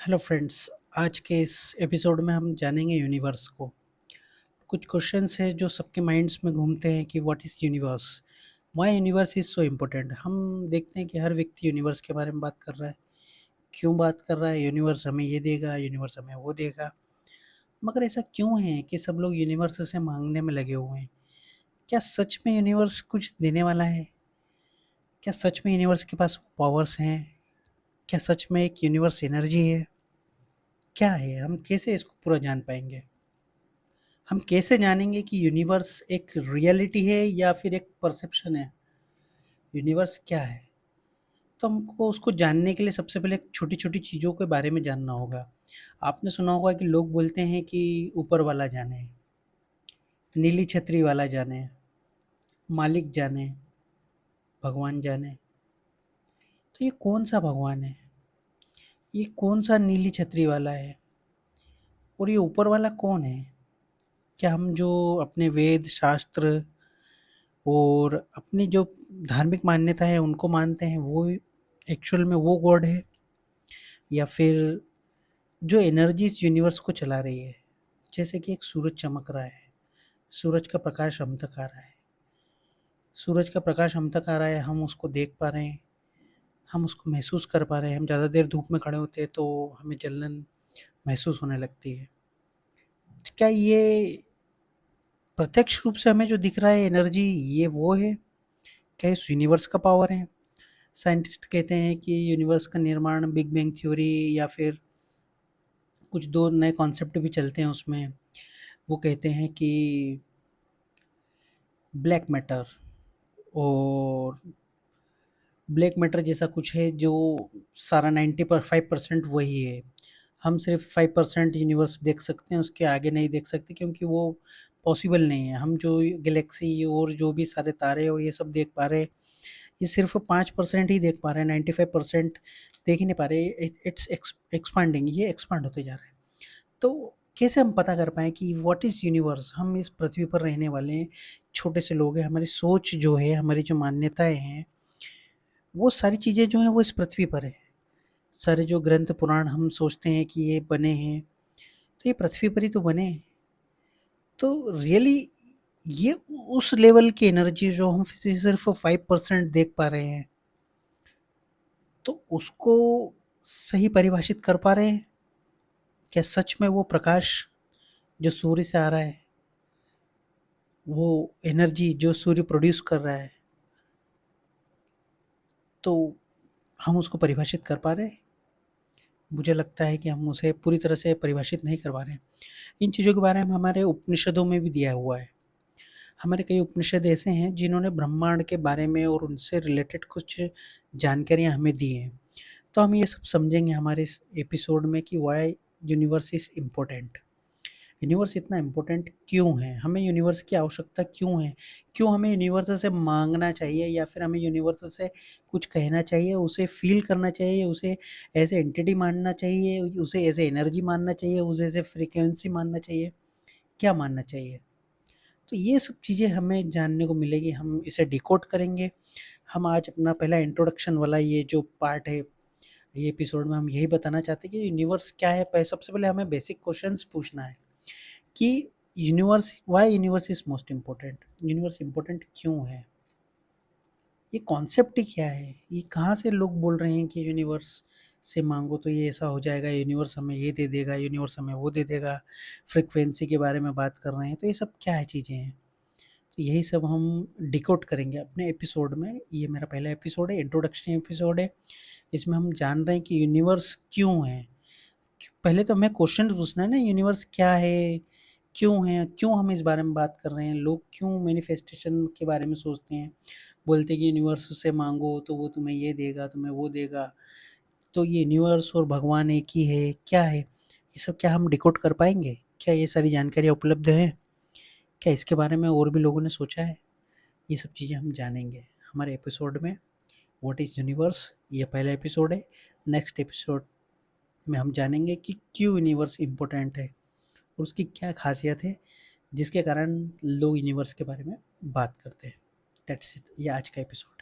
Hello friends. आज के इस एपिसोड में हम जानेंगे यूनिवर्स को। कुछ क्वेश्चंस हैं जो सबके माइंड्स में घूमते हैं कि what is universe, why universe is so important. हम देखते हैं कि हर व्यक्ति यूनिवर्स के बारे में बात कर रहा है। क्यों बात कर रहा है? यूनिवर्स हमें ये देगा, यूनिवर्स हमें वो देगा। मगर ऐसा क्यों है कि सब लोग यूनिवर्स से मांगने में लगे हुए हैं? क्या सच में यूनिवर्स कुछ देने वाला है? क्या सच में यूनिवर्स के पास पावर्स हैं? क्या सच में एक यूनिवर्स एनर्जी है? क्या है? हम कैसे इसको पूरा जान पाएंगे? हम कैसे जानेंगे कि यूनिवर्स एक रियलिटी है या फिर एक परसेप्शन है? यूनिवर्स क्या है? तो हमको उसको जानने के लिए सबसे पहले छोटी-छोटी चीज़ों के बारे में जानना होगा। आपने सुना होगा कि लोग बोलते हैं कि ऊपर वाला जाने, नीली छतरी वाला जाने, मालिक जाने, भगवान जाने। तो ये कौन-सा भगवान है? ये कौन-सा नीली छतरी वाला है? और ये ऊपर वाला कौन है? क्या हम जो अपने वेद, शास्त्र और अपनी जो धार्मिक मान्यता है उनको मानते हैं, वो एक्चुअल में वो गॉड है? या फिर जो एनर्जी इस यूनिवर्स को चला रही है, जैसे कि एक सूरज चमक रहा है, सूरज का प्रकाश हम तक आ रहा है, सूरज का प्रकाश हम तक आ रहा है, हम उसको देख पा रहे हैं, हम उसको महसूस कर पा रहे हैं। हम ज़्यादा देर धूप में खड़े होते हैं तो हमें जलन महसूस होने लगती है। तो क्या ये प्रत्यक्ष रूप से हमें जो दिख रहा है एनर्जी, ये वो है? क्या इस यूनिवर्स का पावर है? साइंटिस्ट कहते हैं कि यूनिवर्स का निर्माण बिग बैंग थ्योरी या फिर कुछ 2 नए कॉन्सेप्ट भी चलते हैं उसमें। वो कहते हैं कि ब्लैक मैटर और ब्लैक मैटर जैसा कुछ है जो सारा 95% वही है। हम सिर्फ़ 5% यूनिवर्स देख सकते हैं, उसके आगे नहीं देख सकते क्योंकि वो पॉसिबल नहीं है। हम जो गैलेक्सी और जो भी सारे तारे और ये सब देख पा रहे हैं, ये सिर्फ़ 5% ही देख पा रहे हैं, 95% देख ही नहीं पा रहे। इट्स एक्सपांडिंग, ये एक्सपांड होते जा रहा है। तो कैसे हम पता कर पाएँ कि व्हाट इज़ यूनिवर्स? हम इस पृथ्वी पर रहने वाले हैं, छोटे से लोग हैं, हमारी सोच जो है, हमारी जो मान्यताएँ हैं, वो सारी चीज़ें जो हैं वो इस पृथ्वी पर हैं। सारे जो ग्रंथ पुराण हम सोचते हैं कि ये बने हैं, तो ये पृथ्वी पर ही तो बने हैं। तो रियली ये उस लेवल की एनर्जी जो हम सिर्फ़ 5% देख पा रहे हैं, तो उसको सही परिभाषित कर पा रहे हैं? क्या सच में वो प्रकाश जो सूर्य से आ रहा है, वो एनर्जी जो सूर्य प्रोड्यूस कर रहा है, तो हम उसको परिभाषित कर पा रहे हैं? मुझे लगता है कि हम उसे पूरी तरह से परिभाषित नहीं कर पा रहे हैं। इन चीज़ों के बारे में हमारे उपनिषदों में भी दिया हुआ है। हमारे कई उपनिषद ऐसे हैं जिन्होंने ब्रह्मांड के बारे में और उनसे रिलेटेड कुछ जानकारियाँ हमें दी हैं। तो हम ये सब समझेंगे हमारे इस एपिसोड में कि why universe is important. Universe इतना इम्पोर्टेंट क्यों है? हमें यूनिवर्स की आवश्यकता क्यों है? क्यों हमें यूनिवर्स से माँगना चाहिए या फिर हमें यूनिवर्स से कुछ कहना चाहिए, उसे फ़ील करना चाहिए, उसे एज़ ए एंटिटी मानना चाहिए, उसे एज़ ए एनर्जी मानना चाहिए, उसे एज़ ए फ्रीक्वेंसी मानना चाहिए? क्या मानना चाहिए? तो ये सब चीज़ें हमें जानने को मिलेगी, हम इसे डिकोड करेंगे। हम आज अपना पहला इंट्रोडक्शन वाला ये जो पार्ट है, ये एपिसोड में हम यही बताना चाहते हैं कि यूनिवर्स क्या है? सबसे पहले हमें बेसिक क्वेश्चंस पूछना है कि universe, why universe is most important? Universe important क्यों है? ये कॉन्सेप्ट ही क्या है? ये कहाँ से लोग बोल रहे हैं कि यूनिवर्स से माँगो तो ये ऐसा हो जाएगा, यूनिवर्स हमें ये दे देगा, यूनिवर्स हमें वो दे देगा, फ्रीक्वेंसी के बारे में बात कर रहे हैं, तो ये सब क्या है चीज़ें हैं? तो यही सब हम डिकोड करेंगे अपने एपिसोड में। ये मेरा पहला एपिसोड है, इंट्रोडक्शन एपिसोड है। इसमें हम जान रहे हैं कि यूनिवर्स क्यों है? पहले तो हमें क्वेश्चन पूछना है ना, यूनिवर्स क्या है? क्यों है? क्यों हम इस बारे में बात कर रहे हैं? लोग क्यों मैनिफेस्टेशन के बारे में सोचते हैं? बोलते हैं कि यूनिवर्स से माँगो तो वो तुम्हें ये देगा, तुम्हें वो देगा। तो ये यूनिवर्स और भगवान एक ही है, क्या है? ये सब क्या हम डिकोड कर पाएँगे? क्या ये सारी जानकारियाँ उपलब्ध है? क्या इसके बारे में और भी लोगों ने सोचा है? ये सब चीज़ें हम जानेंगे हमारे एपिसोड में। What is universe? ये पहला एपिसोड है। नेक्स्ट एपिसोड में हम जानेंगे कि क्यों यूनिवर्स इम्पोर्टेंट है और उसकी क्या ख़ासियत है, जिसके कारण लोग यूनिवर्स के बारे में बात करते हैं। दैट्स इट, ये आज का एपिसोड है।